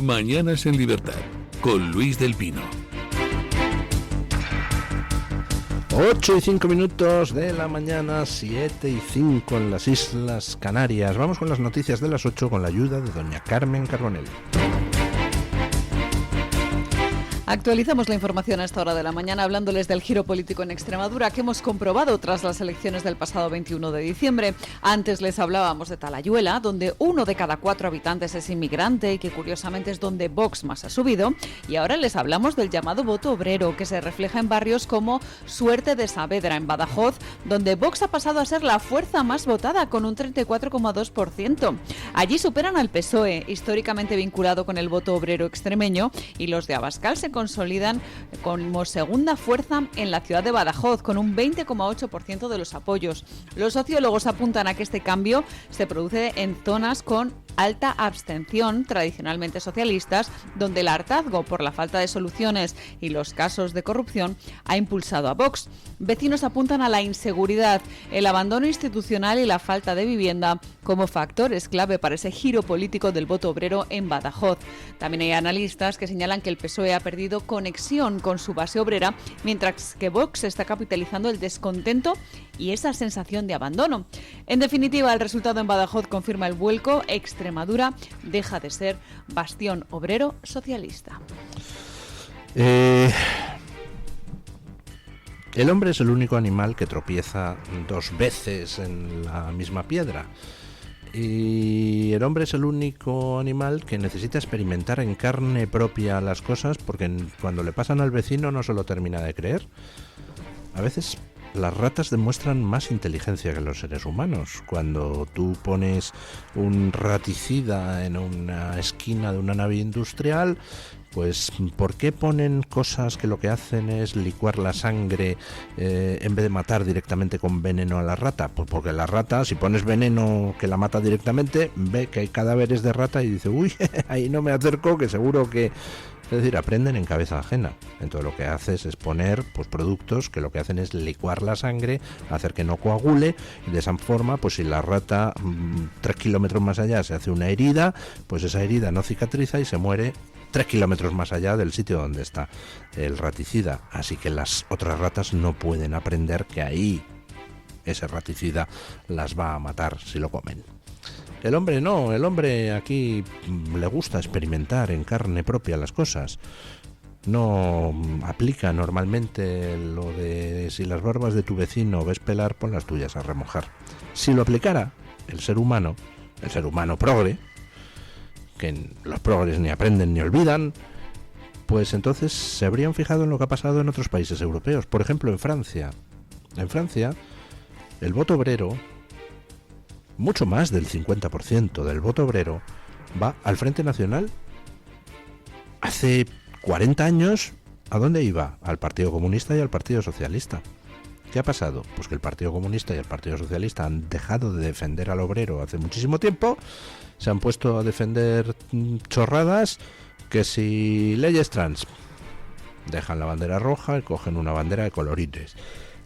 Mañanas en Libertad, con Luis del Pino. 8:05 de la mañana, 7:05 en las Islas Canarias. Vamos con las noticias de las 8 con la ayuda de doña Carmen Carbonell. Actualizamos la información a esta hora de la mañana hablándoles del giro político en Extremadura que hemos comprobado tras las elecciones del pasado 21 de diciembre. Antes les hablábamos de Talayuela, donde 1 de cada 4 habitantes es inmigrante y que curiosamente es donde Vox más ha subido. Y ahora les hablamos del llamado voto obrero, que se refleja en barrios como Suerte de Saavedra, en Badajoz, donde Vox ha pasado a ser la fuerza más votada con un 34,2%. Allí superan al PSOE, históricamente vinculado con el voto obrero extremeño, y los de Abascal se consolidan como segunda fuerza en la ciudad de Badajoz, con un 20,8% de los apoyos. Los sociólogos apuntan a que este cambio se produce en zonas con alta abstención, tradicionalmente socialistas, donde el hartazgo por la falta de soluciones y los casos de corrupción ha impulsado a Vox. Vecinos apuntan a la inseguridad, el abandono institucional y la falta de vivienda como factores clave para ese giro político del voto obrero en Badajoz. También hay analistas que señalan que el PSOE ha perdido conexión con su base obrera, mientras que Vox está capitalizando el descontento y esa sensación de abandono. En definitiva, el resultado en Badajoz confirma el vuelco. Extremadura deja de ser bastión obrero socialista. El hombre es el único animal que tropieza 2 veces en la misma piedra. Y el hombre es el único animal que necesita experimentar en carne propia las cosas, porque cuando le pasan al vecino no se lo termina de creer. A veces las ratas demuestran más inteligencia que los seres humanos. Cuando tú pones un raticida en una esquina de una nave industrial, pues ¿por qué ponen cosas que lo que hacen es licuar la sangre en vez de matar directamente con veneno a la rata? Pues porque la rata, si pones veneno que la mata directamente, ve que hay cadáveres de rata y dice, uy, ahí no me acerco, que seguro que... Es decir, aprenden en cabeza ajena. Entonces lo que haces es poner pues productos que lo que hacen es licuar la sangre, hacer que no coagule, y de esa forma, pues si la rata 3 kilómetros más allá se hace una herida, pues esa herida no cicatriza y se muere 3 kilómetros más allá del sitio donde está el raticida. Así que las otras ratas no pueden aprender que ahí ese raticida las va a matar si lo comen. El hombre no, el hombre aquí le gusta experimentar en carne propia las cosas. No aplica normalmente lo de si las barbas de tu vecino ves pelar, pon las tuyas a remojar. Si lo aplicara el ser humano progre, que los progres ni aprenden ni olvidan, pues entonces se habrían fijado en lo que ha pasado en otros países europeos. Por ejemplo, en Francia. En Francia, el voto obrero, mucho más del 50% del voto obrero, va al Frente Nacional. Hace 40 años, ¿a dónde iba? Al Partido Comunista y al Partido Socialista. ¿Qué ha pasado? Pues que el Partido Comunista y el Partido Socialista han dejado de defender al obrero hace muchísimo tiempo, se han puesto a defender chorradas, que si leyes trans, dejan la bandera roja y cogen una bandera de colorines,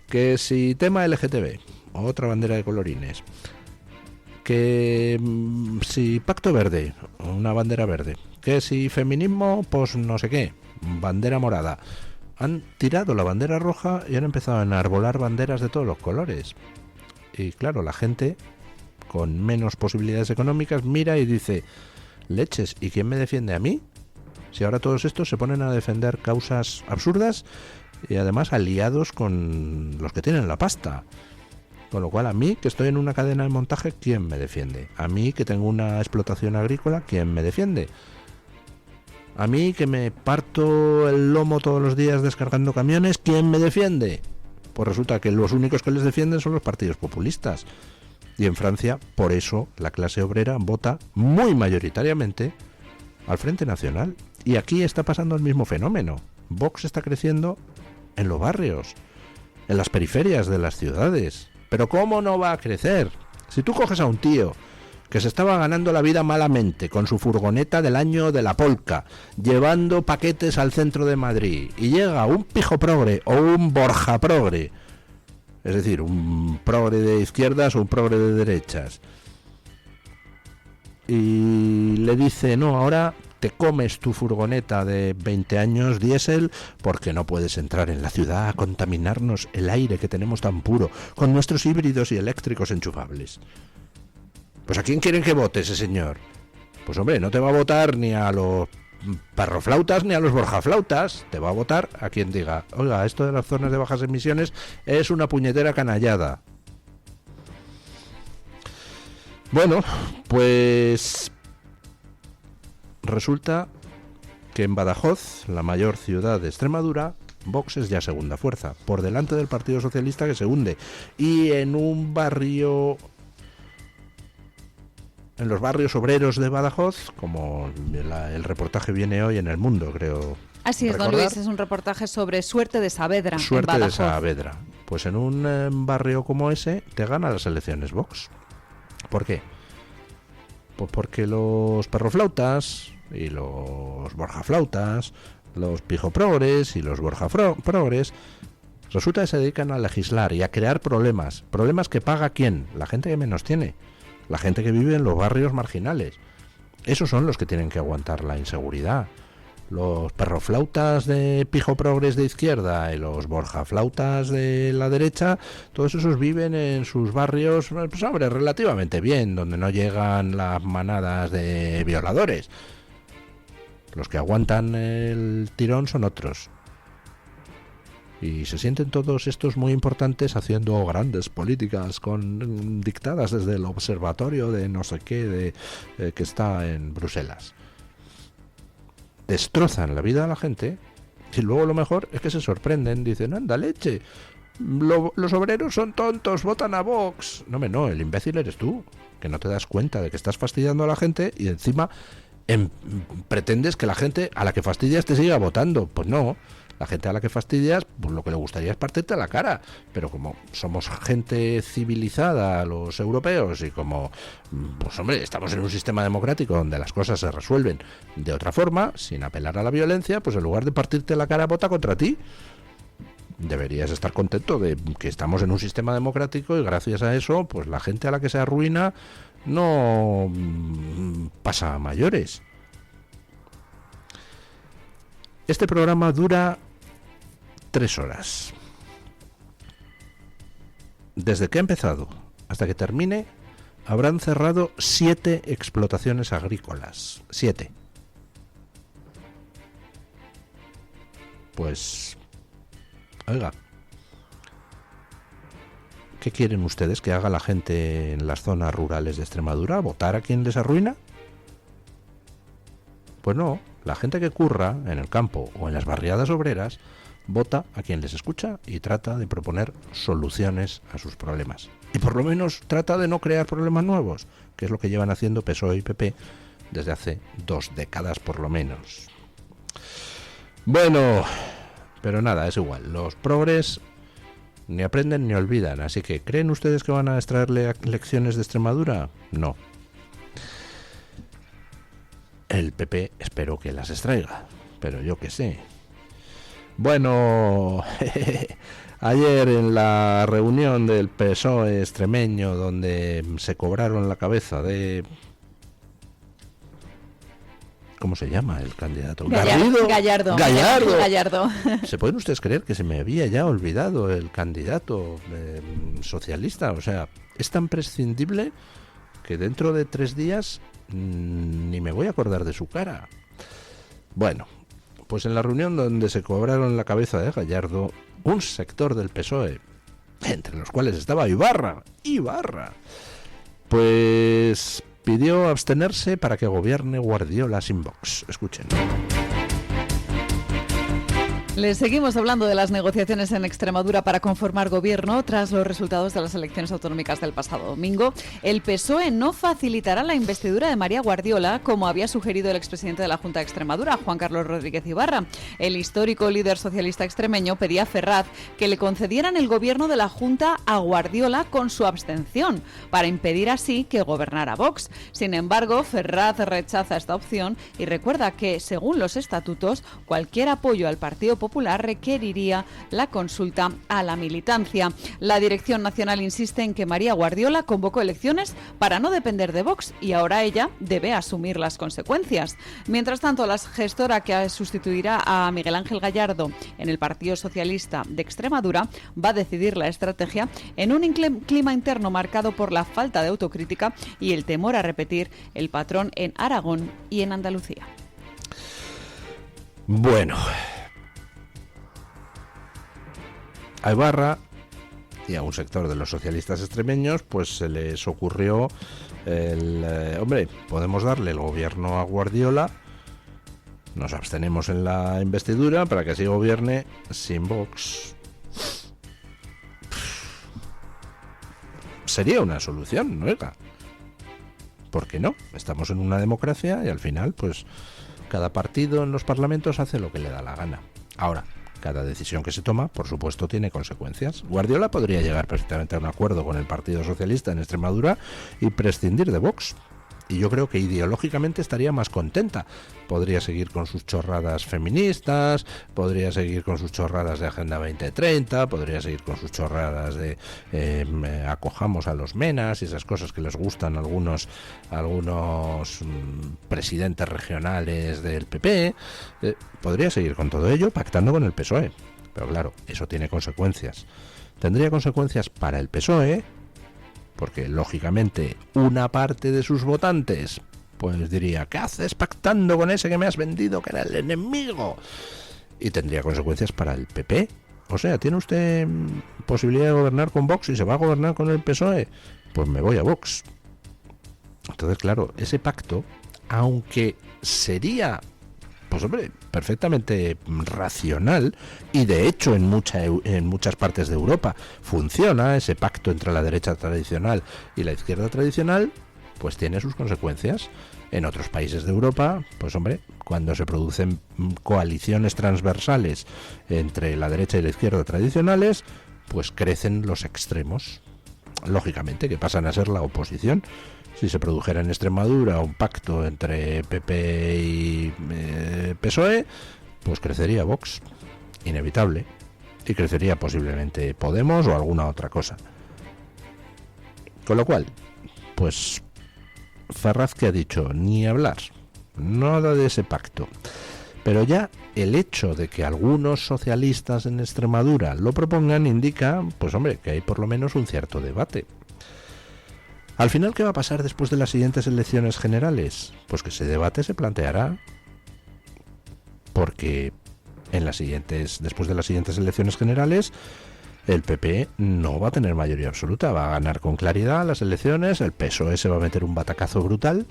que si tema LGTB, otra bandera de colorines, que si pacto verde, una bandera verde, que si feminismo, pues no sé qué, bandera morada. Han tirado la bandera roja y han empezado a enarbolar banderas de todos los colores. Y claro, la gente con menos posibilidades económicas mira y dice, leches, ¿y quién me defiende a mí? Si ahora todos estos se ponen a defender causas absurdas y además aliados con los que tienen la pasta. Con lo cual, a mí, que estoy en una cadena de montaje, ¿quién me defiende? A mí, que tengo una explotación agrícola, ¿quién me defiende? A mí, que me parto el lomo todos los días descargando camiones, ¿quién me defiende? Pues resulta que los únicos que les defienden son los partidos populistas. Y en Francia, por eso, la clase obrera vota muy mayoritariamente al Frente Nacional. Y aquí está pasando el mismo fenómeno. Vox está creciendo en los barrios, en las periferias de las ciudades. Pero ¿cómo no va a crecer? Si tú coges a un tío que se estaba ganando la vida malamente con su furgoneta del año de la polca, llevando paquetes al centro de Madrid, y llega un pijo progre o un Borja progre, es decir, un progre de izquierdas o un progre de derechas, y le dice, no, ahora te comes tu furgoneta de 20 años diésel porque no puedes entrar en la ciudad a contaminarnos el aire que tenemos tan puro con nuestros híbridos y eléctricos enchufables. Pues ¿a quién quieren que vote ese señor? Pues hombre, no te va a votar ni a los perroflautas ni a los borjaflautas, te va a votar a quien diga, oiga, esto de las zonas de bajas emisiones es una puñetera canallada. Bueno, pues resulta que en Badajoz, la mayor ciudad de Extremadura, Vox es ya segunda fuerza, por delante del Partido Socialista, que se hunde, y en un barrio, en los barrios obreros de Badajoz, como el reportaje viene hoy en El Mundo, creo. Así es, don Luis, es un reportaje sobre Suerte de Saavedra. Suerte de Saavedra. Pues en un barrio como ese te gana las elecciones Vox. ¿Por qué? Pues porque los perroflautas y los borjaflautas, los pijoprogres y los borjaprogres, resulta que se dedican a legislar y a crear problemas. ¿Problemas que paga quién? La gente que menos tiene. La gente que vive en los barrios marginales. Esos son los que tienen que aguantar la inseguridad. Los perroflautas de pijoprogres de izquierda y los borjaflautas de la derecha, todos esos viven en sus barrios, pues hombre, relativamente bien, donde no llegan las manadas de violadores. Los que aguantan el tirón son otros. Y se sienten todos estos muy importantes haciendo grandes políticas dictadas desde el observatorio de no sé qué que está en Bruselas. Destrozan la vida a la gente y luego lo mejor es que se sorprenden, dicen, anda leche, los obreros son tontos, votan a Vox. No, el imbécil eres tú, que no te das cuenta de que estás fastidiando a la gente y encima pretendes que la gente a la que fastidias te siga votando. Pues no, la gente a la que fastidias, pues lo que le gustaría es partirte la cara, pero como somos gente civilizada los europeos y como, pues hombre, estamos en un sistema democrático donde las cosas se resuelven de otra forma, sin apelar a la violencia, pues en lugar de partirte la cara, vota contra ti. Deberías estar contento de que estamos en un sistema democrático y gracias a eso, pues la gente a la que se arruina no pasa a mayores. Este programa dura 3 horas. Desde que ha empezado hasta que termine, habrán cerrado 7 explotaciones agrícolas. 7. Pues, oiga, ¿qué quieren ustedes que haga la gente en las zonas rurales de Extremadura? ¿Votar a quien les arruina? Pues no, la gente que curra en el campo o en las barriadas obreras vota a quien les escucha y trata de proponer soluciones a sus problemas. Y por lo menos trata de no crear problemas nuevos, que es lo que llevan haciendo PSOE y PP desde hace 2 décadas por lo menos. Bueno, pero nada, es igual. Los progres ni aprenden ni olvidan, así que ¿creen ustedes que van a extraerle lecciones de Extremadura? No. El PP espero que las extraiga, pero yo qué sé. Bueno, ayer en la reunión del PSOE extremeño donde se cobraron la cabeza de... ¿Cómo se llama el candidato? Gallardo. ¿Se pueden ustedes creer que se me había ya olvidado el candidato socialista? O sea, es tan prescindible que dentro de 3 días ni me voy a acordar de su cara. Bueno, pues en la reunión donde se cobraron la cabeza de Gallardo, un sector del PSOE, entre los cuales estaba Ibarra, pues pidió abstenerse para que gobierne Guardiola sin Vox. Escuchen. Les seguimos hablando de las negociaciones en Extremadura para conformar gobierno tras los resultados de las elecciones autonómicas del pasado domingo. El PSOE no facilitará la investidura de María Guardiola, como había sugerido el expresidente de la Junta de Extremadura, Juan Carlos Rodríguez Ibarra. El histórico líder socialista extremeño pedía a Ferraz que le concedieran el gobierno de la Junta a Guardiola con su abstención, para impedir así que gobernara Vox. Sin embargo, Ferraz rechaza esta opción y recuerda que, según los estatutos, cualquier apoyo al Partido Popular Popular requeriría la consulta a la militancia. La Dirección Nacional insiste en que María Guardiola convocó elecciones para no depender de Vox y ahora ella debe asumir las consecuencias. Mientras tanto, la gestora que sustituirá a Miguel Ángel Gallardo en el Partido Socialista de Extremadura va a decidir la estrategia en un clima interno marcado por la falta de autocrítica y el temor a repetir el patrón en Aragón y en Andalucía. Bueno, a Ibarra y a un sector de los socialistas extremeños pues se les ocurrió hombre, podemos darle el gobierno a Guardiola, nos abstenemos en la investidura para que así gobierne sin Vox. Sería una solución, ¿no? ¿Por qué no? Estamos en una democracia y al final, pues, cada partido en los parlamentos hace lo que le da la gana. Ahora, cada decisión que se toma, por supuesto, tiene consecuencias. Guardiola podría llegar perfectamente a un acuerdo con el Partido Socialista en Extremadura y prescindir de Vox. Y yo creo que ideológicamente estaría más contenta. Podría seguir con sus chorradas feministas, podría seguir con sus chorradas de Agenda 2030, podría seguir con sus chorradas de acojamos a los menas y esas cosas que les gustan a algunos presidentes regionales del PP. Podría seguir con todo ello pactando con el PSOE. Pero claro, eso tiene consecuencias. Tendría consecuencias para el PSOE, porque lógicamente una parte de sus votantes pues diría, ¿qué haces pactando con ese que me has vendido que era el enemigo? Y tendría consecuencias para el PP. O sea, ¿tiene usted posibilidad de gobernar con Vox y se va a gobernar con el PSOE? Pues me voy a Vox. Entonces, claro, ese pacto, aunque sería, pues hombre, perfectamente racional, y de hecho en muchas partes de Europa funciona ese pacto entre la derecha tradicional y la izquierda tradicional, pues tiene sus consecuencias. En otros países de Europa, pues hombre, cuando se producen coaliciones transversales entre la derecha y la izquierda tradicionales, pues crecen los extremos, lógicamente, que pasan a ser la oposición. Si se produjera en Extremadura un pacto entre PP y PSOE, pues crecería Vox, inevitable, y crecería posiblemente Podemos o alguna otra cosa. Con lo cual, pues Ferraz, que ha dicho, ni hablar, nada de ese pacto. Pero ya el hecho de que algunos socialistas en Extremadura lo propongan indica, pues hombre, que hay por lo menos un cierto debate. Al final, ¿qué va a pasar después de las siguientes elecciones generales? Pues que ese debate se planteará, porque después de las siguientes elecciones generales, el PP no va a tener mayoría absoluta, va a ganar con claridad las elecciones, el PSOE se va a meter un batacazo brutal,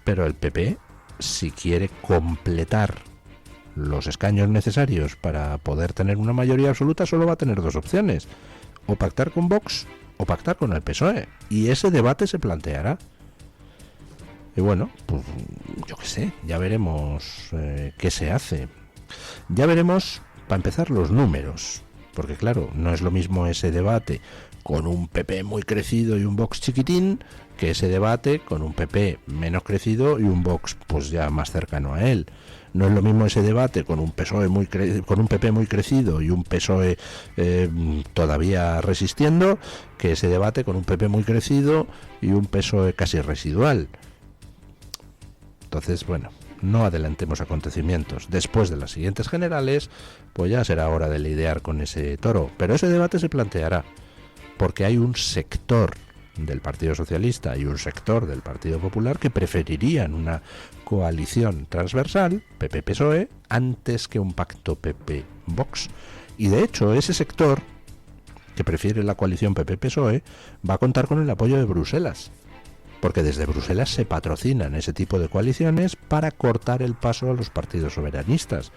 pero el PP, si quiere completar los escaños necesarios para poder tener una mayoría absoluta, solo va a tener dos opciones: o pactar con Vox o pactar con el PSOE, y ese debate se planteará. Y bueno, pues yo qué sé, ya veremos qué se hace. Ya veremos, para empezar, los números, porque claro, no es lo mismo ese debate con un PP muy crecido y un Vox chiquitín que ese debate con un PP menos crecido y un Vox pues ya más cercano a él. No es lo mismo ese debate con un PSOE con un PP muy crecido y un PSOE todavía resistiendo, que ese debate con un PP muy crecido y un PSOE casi residual. Entonces, bueno, no adelantemos acontecimientos. Después de las siguientes generales, pues ya será hora de lidiar con ese toro. Pero ese debate se planteará, porque hay un sector del Partido Socialista y un sector del Partido Popular que preferirían una coalición transversal, PP-PSOE, antes que un pacto PP-Vox. Y de hecho, ese sector que prefiere la coalición PP-PSOE va a contar con el apoyo de Bruselas, porque desde Bruselas se patrocinan ese tipo de coaliciones para cortar el paso a los partidos soberanistas.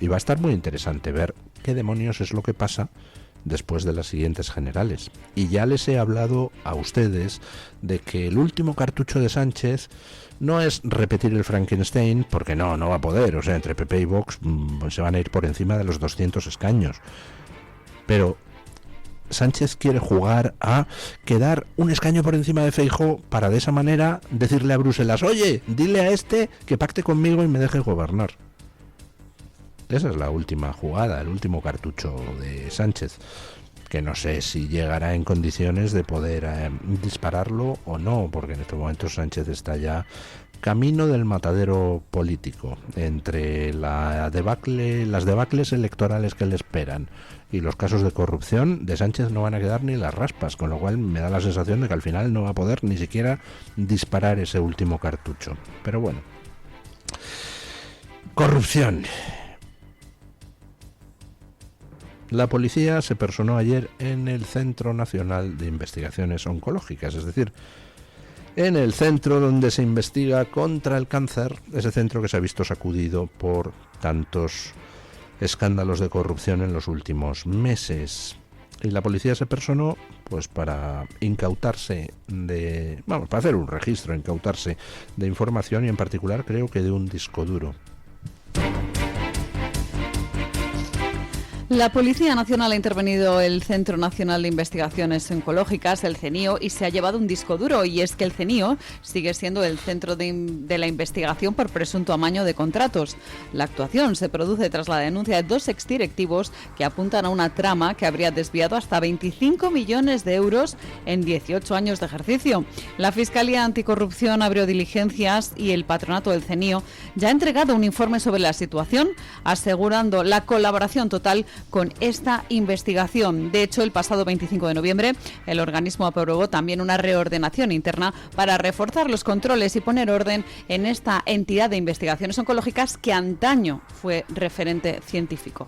Y va a estar muy interesante ver qué demonios es lo que pasa después de las siguientes generales. Y ya les he hablado a ustedes de que el último cartucho de Sánchez no es repetir el Frankenstein, porque no va a poder. O sea, entre PP y Vox se van a ir por encima de los 200 escaños. Pero Sánchez quiere jugar a quedar un escaño por encima de Feijóo para de esa manera decirle a Bruselas: oye, dile a este que pacte conmigo y me deje gobernar. Esa es la última jugada, el último cartucho de Sánchez, que no sé si llegará en condiciones de poder dispararlo o no, porque en estos momentos Sánchez está ya camino del matadero político, entre las debacles electorales que le esperan y los casos de corrupción. De Sánchez no van a quedar ni las raspas, con lo cual me da la sensación de que al final no va a poder ni siquiera disparar ese último cartucho. Pero bueno, corrupción. La policía se personó ayer en el Centro Nacional de Investigaciones Oncológicas, es decir, en el centro donde se investiga contra el cáncer, ese centro que se ha visto sacudido por tantos escándalos de corrupción en los últimos meses. Y la policía se personó pues para para hacer un registro, incautarse de información, y en particular creo que de un disco duro. La Policía Nacional ha intervenido el Centro Nacional de Investigaciones Oncológicas, el CENIO, y se ha llevado un disco duro. Y es que el CENIO sigue siendo el centro de la investigación por presunto amaño de contratos. La actuación se produce tras la denuncia de 2 exdirectivos que apuntan a una trama que habría desviado hasta 25 millones de euros en 18 años de ejercicio. La Fiscalía Anticorrupción abrió diligencias y el patronato del CENIO ya ha entregado un informe sobre la situación, asegurando la colaboración total con esta investigación. De hecho, el pasado 25 de noviembre, el organismo aprobó también una reordenación interna para reforzar los controles y poner orden en esta entidad de investigaciones oncológicas que antaño fue referente científico.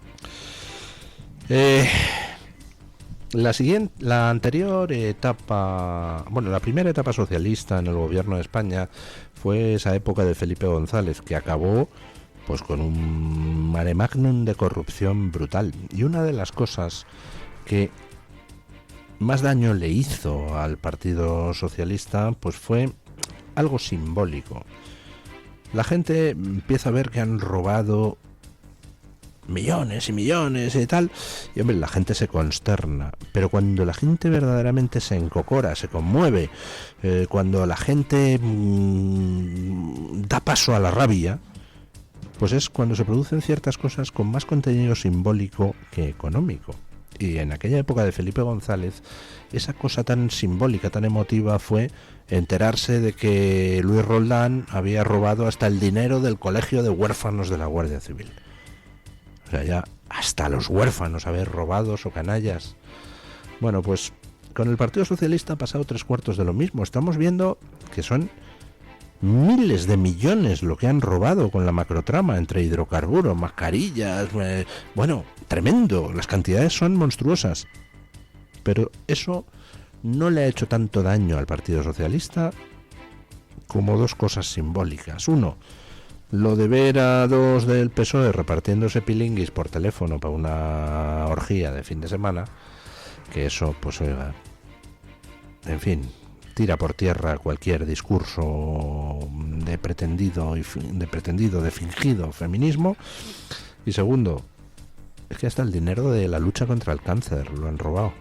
La anterior etapa, la primera etapa socialista en el gobierno de España fue esa época de Felipe González, que acabó pues con un mare magnum de corrupción brutal. Y una de las cosas que más daño le hizo al Partido Socialista pues fue algo simbólico. La gente empieza a ver que han robado millones y millones y tal, y hombre, la gente se consterna. Pero cuando la gente verdaderamente se encocora, se conmueve, cuando la gente da paso a la rabia, pues es cuando se producen ciertas cosas con más contenido simbólico que económico. Y en aquella época de Felipe González, esa cosa tan simbólica, tan emotiva, fue enterarse de que Luis Roldán había robado hasta el dinero del colegio de huérfanos de la Guardia Civil. O sea, ya hasta los huérfanos haber robados o canallas. Bueno, pues con el Partido Socialista ha pasado 3/4 de lo mismo. Estamos viendo que son miles de millones lo que han robado con la macrotrama, entre hidrocarburos, mascarillas, tremendo, las cantidades son monstruosas. Pero eso no le ha hecho tanto daño al Partido Socialista como 2 cosas simbólicas. Uno, lo de ver a 2 del PSOE repartiéndose pilinguis por teléfono para una orgía de fin de semana, que eso, pues oiga, en fin, tira por tierra cualquier discurso de pretendido, de fingido feminismo. Y segundo, es que hasta el dinero de la lucha contra el cáncer lo han robado.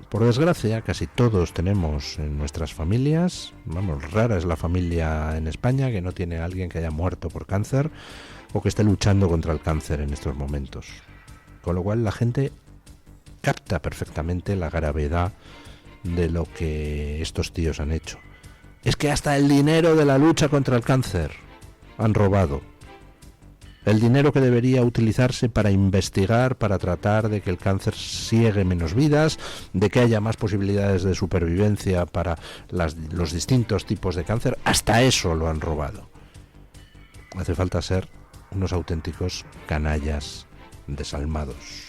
Por desgracia, casi todos tenemos en nuestras familias, rara es la familia en España que no tiene a alguien que haya muerto por cáncer o que esté luchando contra el cáncer en estos momentos. Con lo cual la gente capta perfectamente la gravedad de lo que estos tíos han hecho. Es que hasta el dinero de la lucha contra el cáncer han robado. El dinero que debería utilizarse para investigar, para tratar de que el cáncer ciegue menos vidas, de que haya más posibilidades de supervivencia para los distintos tipos de cáncer, hasta eso lo han robado. Hace falta ser unos auténticos canallas desalmados.